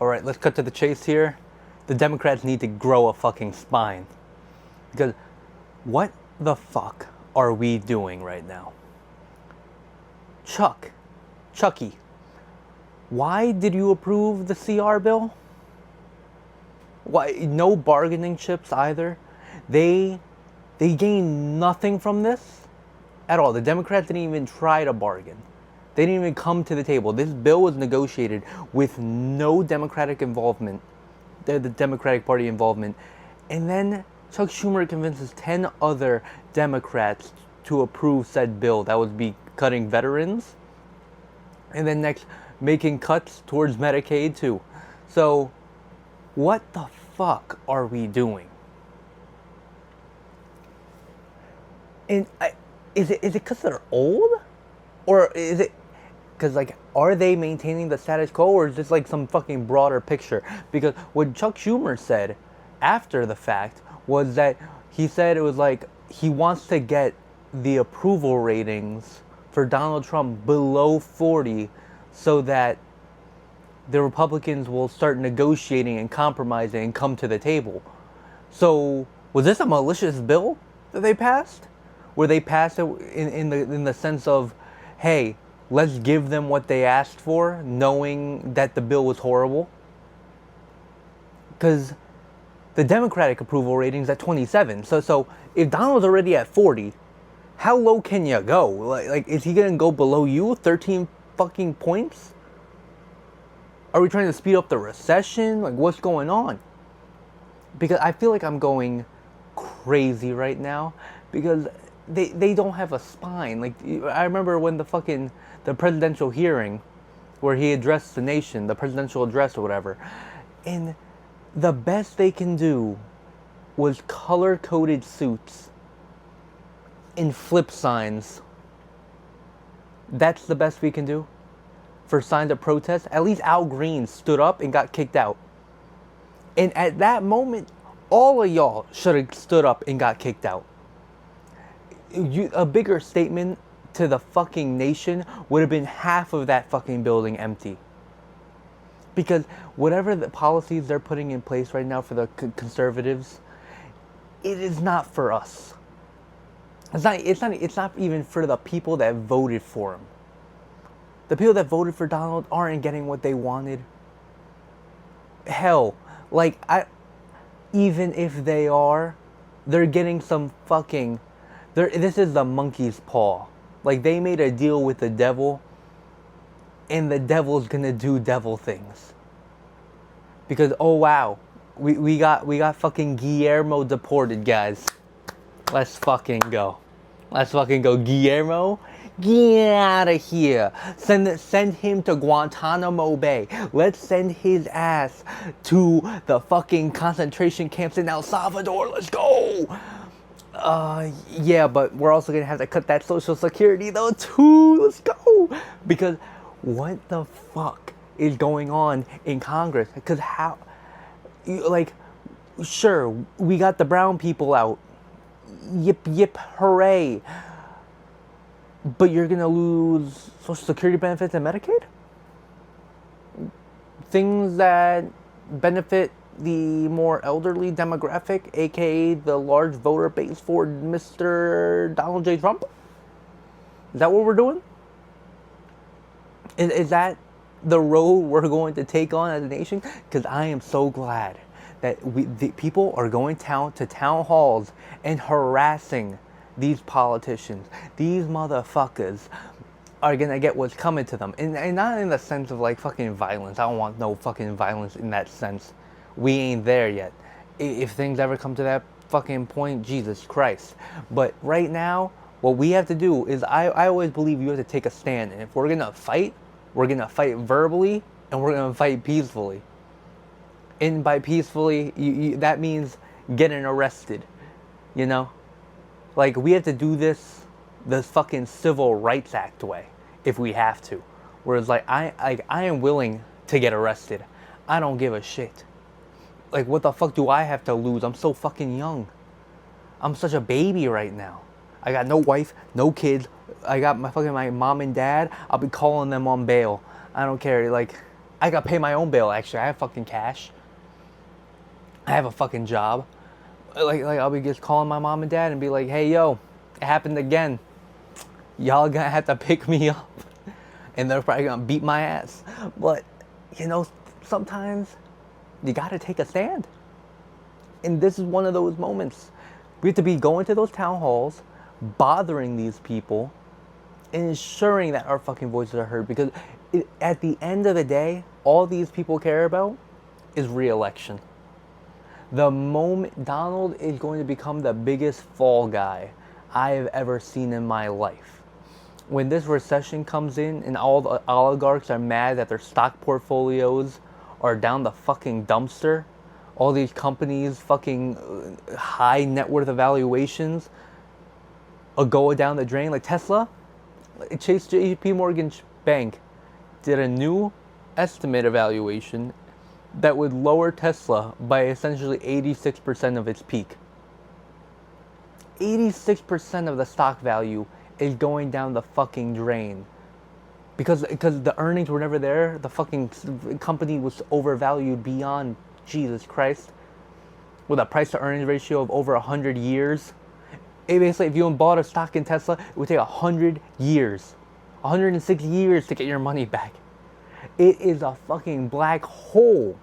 All right, let's cut to the chase here. The Democrats need to grow a fucking spine. Because what the fuck are we doing right now? Chucky, why did you approve the CR bill? Why no bargaining chips either? They gained nothing from this at all. The Democrats didn't even try to bargain. They didn't even come to the table. This bill was negotiated with no Democratic involvement, the Democratic Party involvement. And then Chuck Schumer convinces 10 other Democrats to approve said bill that would be cutting veterans. And then next, making cuts towards Medicaid too. So, what the fuck are we doing? And is it because they're old? Or is it because, like, are they maintaining the status quo, or is this like some fucking broader picture? Because what Chuck Schumer said after the fact was that he said it was like he wants to get the approval ratings for Donald Trump below 40 so that the Republicans will start negotiating and compromising and come to the table. So, was this a malicious bill that they passed? Where they passed it in the sense of, hey, let's give them what they asked for, knowing that the bill was horrible? Because the Democratic approval rating's at 27. So if Donald's already at 40, how low can you go? Like, is he gonna go below you 13 fucking points? Are we trying to speed up the recession? Like, what's going on? Because I feel like I'm going crazy right now because they don't have a spine. Like, I remember when the presidential hearing where he addressed the nation, the presidential address or whatever, and the best they can do was color-coded suits and flip signs. That's the best we can do for signs of protest. At least Al Green stood up and got kicked out. And at that moment, all of y'all should have stood up and got kicked out. A bigger statement to the fucking nation would have been half of that fucking building empty. Because whatever the policies they're putting in place right now for the conservatives, it is not for us. It's not even for the people that voted for him. The people that voted for Donald aren't getting what they wanted. Hell, like, even if they are, they're getting some fucking... This is the monkey's paw. Like, they made a deal with the devil, and the devil's gonna do devil things. Because, oh wow, we got fucking Guillermo deported, guys. Let's fucking go. Let's fucking go. Guillermo, get out of here. Send him to Guantanamo Bay. Let's send his ass to the fucking concentration camps in El Salvador. Let's go. Yeah, but we're also gonna have to cut that Social Security though too. Let's go. Because what the fuck is going on in Congress? Because how, like, sure, we got the brown people out. Yip yip hooray. But you're gonna lose Social Security benefits and Medicaid? Things that benefit the more elderly demographic, aka the large voter base for Mr. Donald J. Trump? Is that what we're doing? Is that the road we're going to take on as a nation? Because I am so glad that the people are going to town halls and harassing these politicians. These motherfuckers are gonna get what's coming to them. And not in the sense of like fucking violence. I don't want no fucking violence in that sense. We ain't there yet. If things ever come to that fucking point, Jesus Christ. But right now, what we have to do is, I always believe you have to take a stand. And if we're gonna fight verbally, and we're gonna fight peacefully. And by peacefully, that means getting arrested. You know? Like, we have to do this fucking Civil Rights Act way, if we have to. Whereas, like, I am willing to get arrested. I don't give a shit. Like, what the fuck do I have to lose? I'm so fucking young. I'm such a baby right now. I got no wife, no kids. I got my mom and dad. I'll be calling them on bail. I don't care. Like, I gotta pay my own bill, actually. I have fucking cash. I have a fucking job. Like I'll be just calling my mom and dad and be like, hey, yo, it happened again. Y'all gonna have to pick me up. And they're probably gonna beat my ass. But, sometimes you gotta take a stand. And this is one of those moments. We have to be going to those town halls, bothering these people, and ensuring that our fucking voices are heard. Because at the end of the day, all these people care about is re-election. The moment Donald is going to become the biggest fall guy I have ever seen in my life. When this recession comes in and all the oligarchs are mad that their stock portfolios are down the fucking dumpster, all these companies fucking high net worth evaluations are going down the drain, like Tesla. Chase JP Morgan Bank did a new estimate evaluation that would lower Tesla by essentially 86% of its peak. 86% of the stock value is going down the fucking drain. Because the earnings were never there. The fucking company was overvalued beyond Jesus Christ. With a price to earnings ratio of over 100 years. Basically, if you bought a stock in Tesla, it would take 100 years. 106 years to get your money back. It is a fucking black hole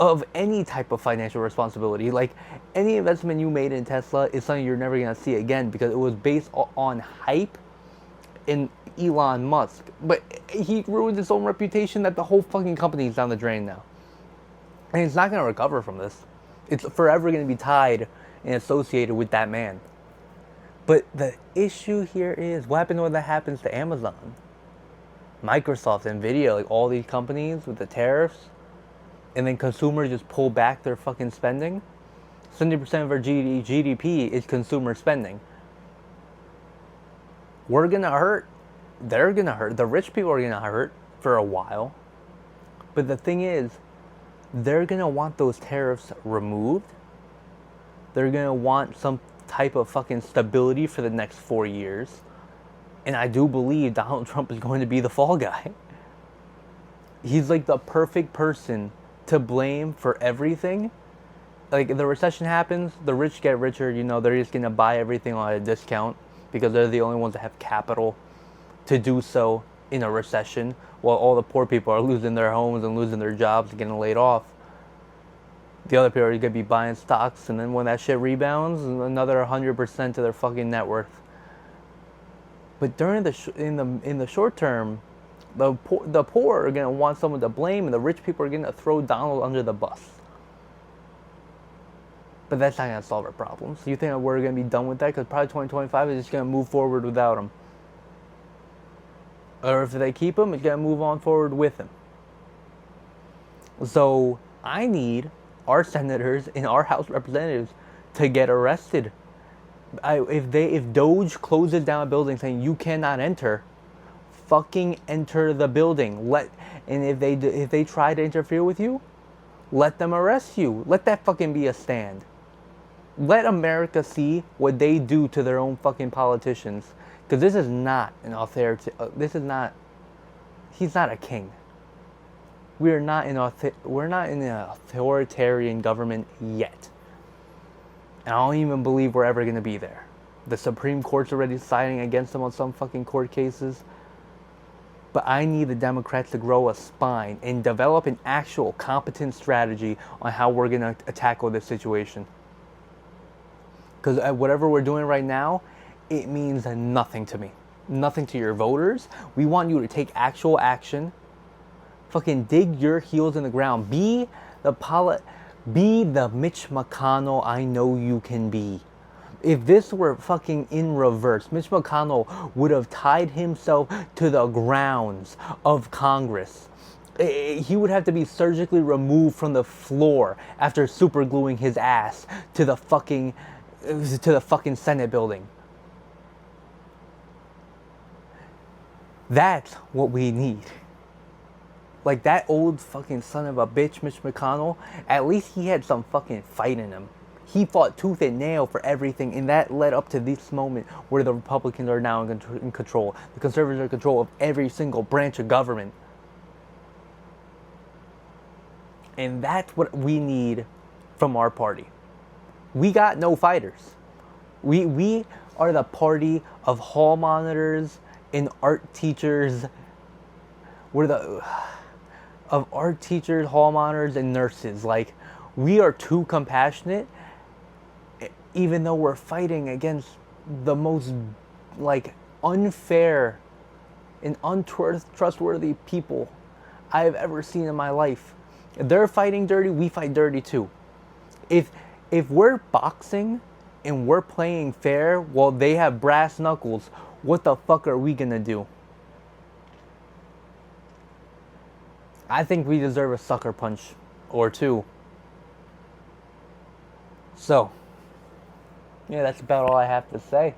of any type of financial responsibility. Like, any investment you made in Tesla is something you're never going to see again because it was based on hype in Elon Musk. But he ruined his own reputation that the whole fucking company is down the drain now. And it's not going to recover from this. It's forever going to be tied and associated with that man. But the issue here is, what happens when that happens to Amazon? Microsoft, Nvidia, like all these companies with the tariffs, and then consumers just pull back their fucking spending. 70% of our GDP is consumer spending. We're gonna hurt. They're gonna hurt. The rich people are gonna hurt for a while. But the thing is, they're gonna want those tariffs removed. They're gonna want some type of fucking stability for the next 4 years. And I do believe Donald Trump is going to be the fall guy. He's like the perfect person to blame for everything. Like, if the recession happens, the rich get richer, they're just gonna buy everything on a discount because they're the only ones that have capital to do so in a recession, while all the poor people are losing their homes and losing their jobs and getting laid off. The other people are gonna be buying stocks, and then when that shit rebounds, another 100% to their fucking net worth. But during in the short term, the poor are gonna want someone to blame, and the rich people are gonna throw Donald under the bus. But that's not gonna solve our problems. You think we're gonna be done with that? Because probably 2025 is just gonna move forward without him. Or if they keep him, it's gonna move on forward with him. So I need our senators and our House representatives to get arrested. If Doge closes down a building saying you cannot enter, fucking enter the building. And if they try to interfere with you, let them arrest you. Let that fucking be a stand. Let America see what they do to their own fucking politicians. Because this is not an authority. He's not a king. We're not in an authoritarian government yet. And I don't even believe we're ever going to be there. The Supreme Court's already siding against them on some fucking court cases. But I need the Democrats to grow a spine and develop an actual competent strategy on how we're going to tackle this situation. Because whatever we're doing right now, it means nothing to me. Nothing to your voters. We want you to take actual action. Fucking dig your heels in the ground. Be the Mitch McConnell I know you can be. If this were fucking in reverse, Mitch McConnell would have tied himself to the grounds of Congress. He would have to be surgically removed from the floor after supergluing his ass to the fucking Senate building. That's what we need. Like that old fucking son of a bitch, Mitch McConnell, at least he had some fucking fight in him. He fought tooth and nail for everything, and that led up to this moment where the Republicans are now in control. The conservatives are in control of every single branch of government. And that's what we need from our party. We got no fighters. We are the party of hall monitors and art teachers. We're the of art teachers, hall monitors, and nurses. Like, we are too compassionate, even though we're fighting against the most, like, unfair and untrustworthy people I've ever seen in my life. If they're fighting dirty, we fight dirty too. If we're boxing and we're playing fair while they have brass knuckles, what the fuck are we gonna do? I think we deserve a sucker punch or two. So, yeah, that's about all I have to say.